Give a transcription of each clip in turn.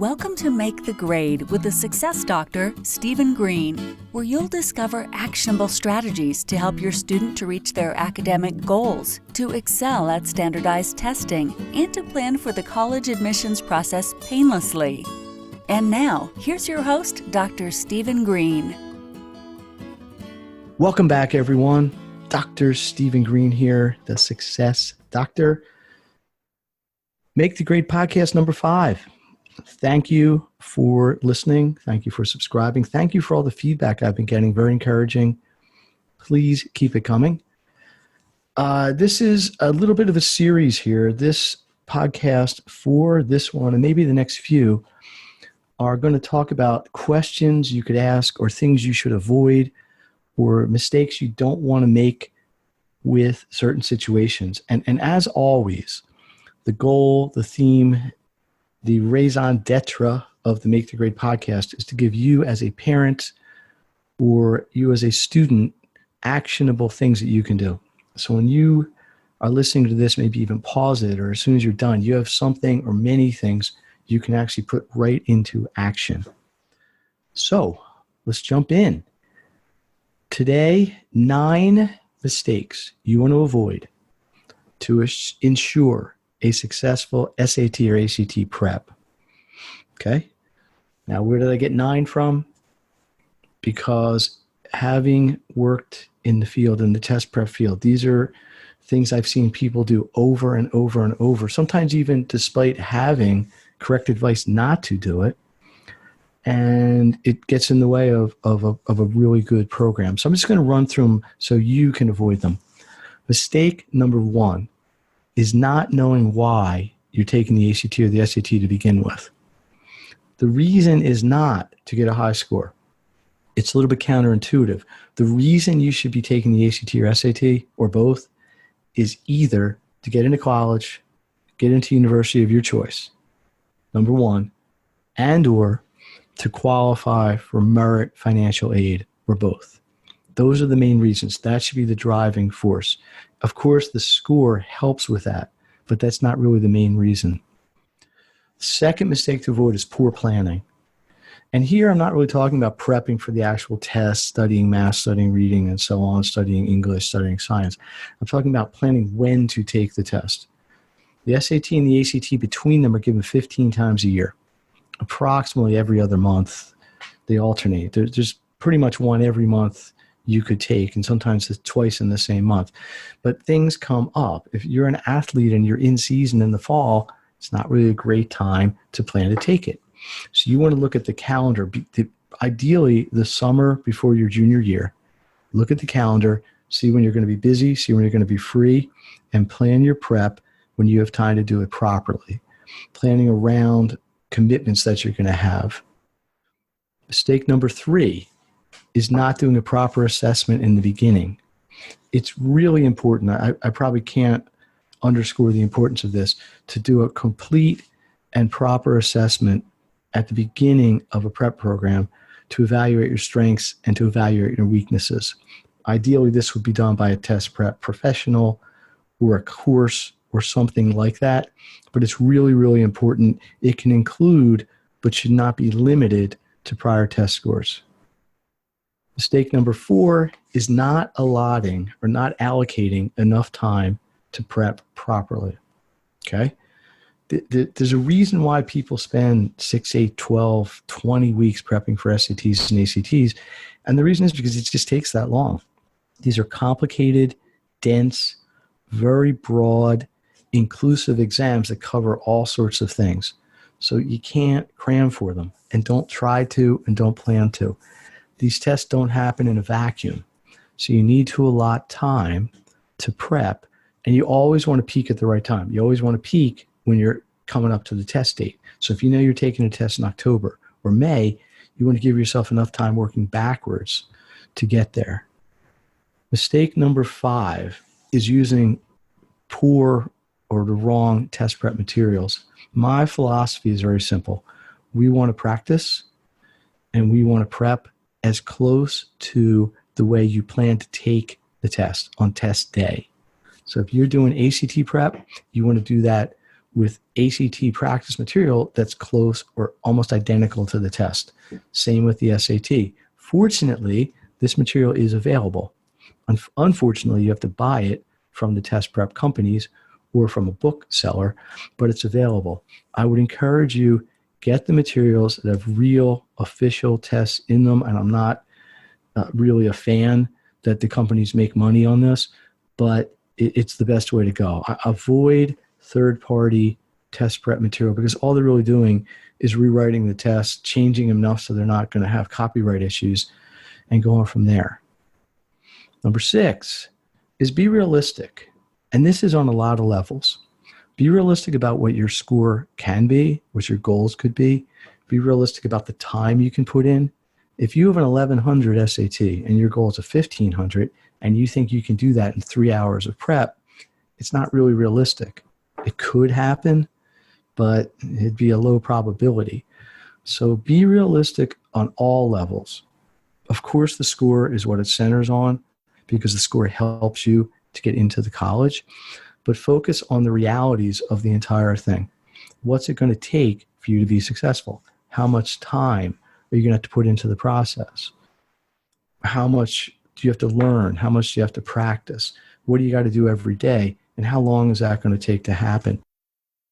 Welcome to Make the Grade with the Success Doctor, Stephen Green, where you'll discover actionable strategies to help your student to reach their academic goals, to excel at standardized testing, and to plan for the college admissions process painlessly. And now, here's your host, Dr. Stephen Green. Welcome back, everyone. Dr. Stephen Green here, the Success Doctor. Make the Grade podcast number 5. Thank you for listening. Thank you for subscribing. Thank you for all the feedback I've been getting. Very encouraging. Please keep it coming. This is a little bit of a series here. This podcast for this one and maybe the next few are going to talk about questions you could ask or things you should avoid or mistakes you don't want to make with certain situations. And as always, the goal, the theme, the raison d'etre of the Make the Grade podcast is to give you as a parent or you as a student actionable things that you can do. So when you are listening to this, maybe even pause it, or as soon as you're done, you have something or many things you can actually put right into action. So let's jump in. Today, 9 mistakes you want to avoid to ensure a successful SAT or ACT prep. Okay? Now, where did I get 9 from? Because having worked in the field, in the test prep field, these are things I've seen people do over and over and over, sometimes even despite having correct advice not to do it. And it gets in the way of a really good program. So I'm just going to run through them so you can avoid them. Mistake number 1 is not knowing why you're taking the ACT or the SAT to begin with. The reason is not to get a high score. It's a little bit counterintuitive. The reason you should be taking the ACT or SAT, or both, is either to get into college, get into university of your choice, number 1, and or to qualify for merit financial aid, or both. Those are the main reasons. That should be the driving force. Of course, the score helps with that, but that's not really the main reason. Second mistake to avoid is poor planning. And here I'm not really talking about prepping for the actual test, studying math, studying reading, and so on, studying English, studying science. I'm talking about planning when to take the test. The SAT and the ACT, between them, are given 15 times a year. Approximately every other month, they alternate. There's pretty much one every month you could take, and sometimes it's twice in the same month. But things come up. If you're an athlete and you're in season in the fall, it's not really a great time to plan to take it. So you want to look at the calendar, ideally the summer before your junior year. Look at the calendar, see when you're going to be busy, see when you're going to be free, and plan your prep when you have time to do it properly. Planning around commitments that you're going to have. Mistake number 3 is not doing a proper assessment in the beginning. It's really important. I probably can't underscore the importance of this, to do a complete and proper assessment at the beginning of a prep program to evaluate your strengths and to evaluate your weaknesses. Ideally, this would be done by a test prep professional or a course or something like that, but it's really, really important. It can include, but should not be limited to, prior test scores. Mistake number 4 is not allotting or not allocating enough time to prep properly. Okay? There's a reason why people spend 6, 8, 12, 20 weeks prepping for SATs and ACTs, and the reason is because it just takes that long. These are complicated, dense, very broad, inclusive exams that cover all sorts of things. So you can't cram for them, and don't try to, and don't plan to. These tests don't happen in a vacuum. So you need to allot time to prep, and you always want to peak at the right time. You always want to peak when you're coming up to the test date. So if you know you're taking a test in October or May, you want to give yourself enough time working backwards to get there. Mistake number 5 is using poor or the wrong test prep materials. My philosophy is very simple. We want to practice and we want to prep as close to the way you plan to take the test on test day. So if you're doing ACT prep, you want to do that with ACT practice material that's close or almost identical to the test. Same with the SAT. Fortunately, this material is available. Unfortunately, you have to buy it from the test prep companies or from a bookseller, but it's available. I would encourage you, get the materials that have real official tests in them, and I'm not really a fan that the companies make money on this, but it's the best way to go. Avoid third-party test prep material because all they're really doing is rewriting the tests, changing them enough so they're not going to have copyright issues, and going from there. Number 6 is be realistic. And this is on a lot of levels. Be realistic about what your score can be, what your goals could be. Be realistic about the time you can put in. If you have an 1100 SAT and your goal is a 1500 and you think you can do that in 3 hours of prep, it's not really realistic. It could happen, but it'd be a low probability. So be realistic on all levels. Of course, the score is what it centers on because the score helps you to get into the college, but focus on the realities of the entire thing. What's it going to take for you to be successful? How much time are you going to have to put into the process? How much do you have to learn? How much do you have to practice? What do you got to do every day? And how long is that going to take to happen?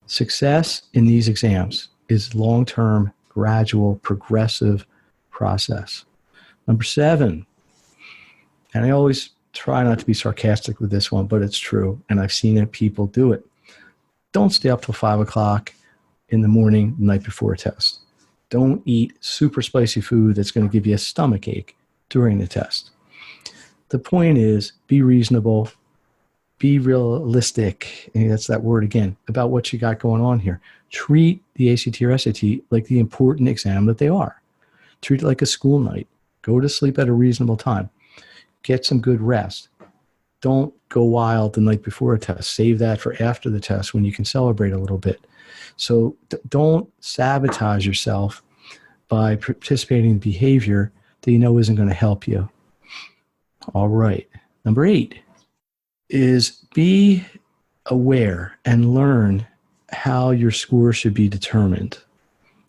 Success in these exams is long-term, gradual, progressive process. Number 7, and I always try not to be sarcastic with this one, but it's true, and I've seen it, people do it. Don't stay up till 5 o'clock in the morning the night before a test. Don't eat super spicy food that's going to give you a stomach ache during the test. The point is, be reasonable, be realistic, and that's that word again, about what you got going on here. Treat the ACT or SAT like the important exam that they are. Treat it like a school night. Go to sleep at a reasonable time. Get some good rest. Don't go wild the night before a test. Save that for after the test when you can celebrate a little bit. So don't sabotage yourself by participating in behavior that you know isn't going to help you. All right. Number 8 is be aware and learn how your score should be determined.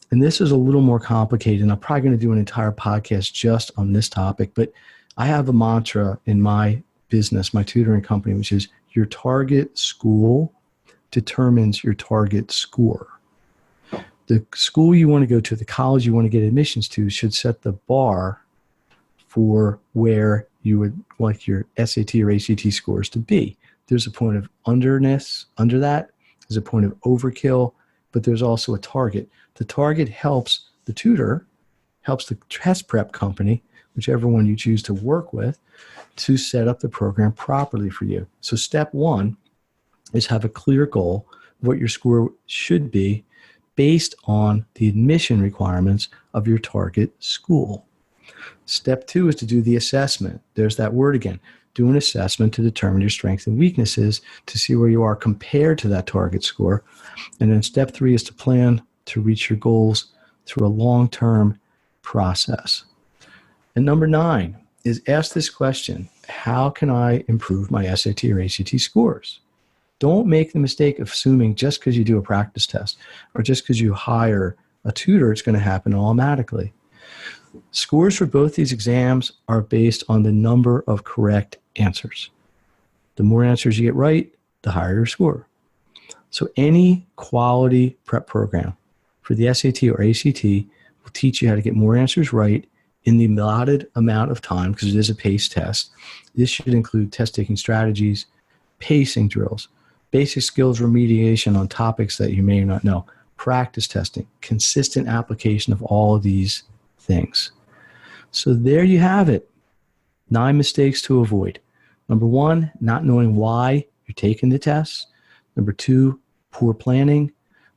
And this is a little more complicated, and I'm probably going to do an entire podcast just on this topic, but I have a mantra in my business, my tutoring company, which is your target school determines your target score. The school you want to go to, the college you want to get admissions to should set the bar for where you would like your SAT or ACT scores to be. There's a point of under that. There's a point of overkill, but there's also a target. The target helps the tutor, helps the test prep company, whichever one you choose to work with, to set up the program properly for you. So step 1 is have a clear goal of what your score should be based on the admission requirements of your target school. Step 2 is to do the assessment. There's that word again. Do an assessment to determine your strengths and weaknesses to see where you are compared to that target score. And then step 3 is to plan to reach your goals through a long-term process. And number 9 is ask this question: how can I improve my SAT or ACT scores? Don't make the mistake of assuming just because you do a practice test or just because you hire a tutor, it's going to happen automatically. Scores for both these exams are based on the number of correct answers. The more answers you get right, the higher your score. So any quality prep program for the SAT or ACT will teach you how to get more answers right in the allotted amount of time, because it is a pace test. This should include test-taking strategies, pacing drills, basic skills remediation on topics that you may not know, practice testing, consistent application of all of these things. So there you have it. 9 mistakes to avoid. Number 1, not knowing why you're taking the tests. Number 2, poor planning.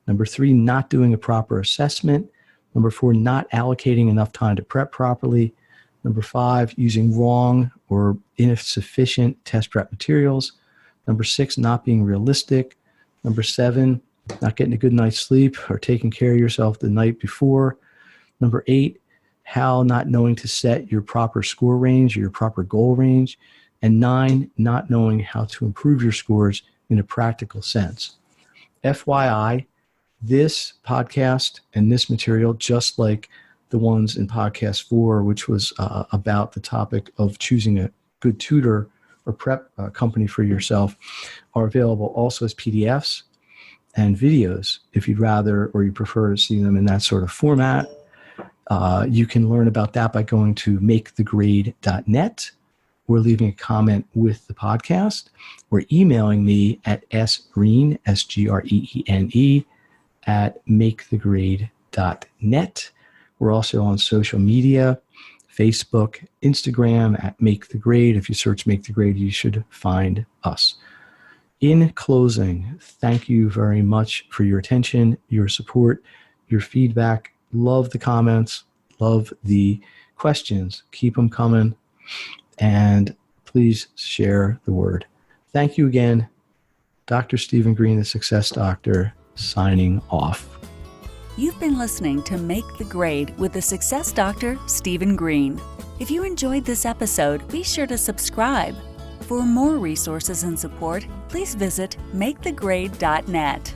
Number 3, not doing a proper assessment. Number 4, not allocating enough time to prep properly. Number 5, using wrong or insufficient test prep materials. Number 6, not being realistic. Number 7, not getting a good night's sleep or taking care of yourself the night before. Number 8, how not knowing to set your proper score range or your proper goal range. And 9, not knowing how to improve your scores in a practical sense. FYI, this podcast and this material, just like the ones in podcast 4, which was about the topic of choosing a good tutor or prep company for yourself, are available also as PDFs and videos if you'd rather or you prefer to see them in that sort of format. You can learn about that by going to makethegrade.net or leaving a comment with the podcast or emailing me at sgreen, S-G-R-E-E-N-E, at makethegrade.net. We're also on social media, Facebook, Instagram, at Make the Grade. If you search Make the Grade, you should find us. In closing, thank you very much for your attention, your support, your feedback. Love the comments, love the questions. Keep them coming, and please share the word. Thank you again. Dr. Stephen Green, the Success Doctor, signing off. You've been listening to Make the Grade with the Success Doctor, Stephen Green. If you enjoyed this episode, be sure to subscribe. For more resources and support, please visit makethegrade.net.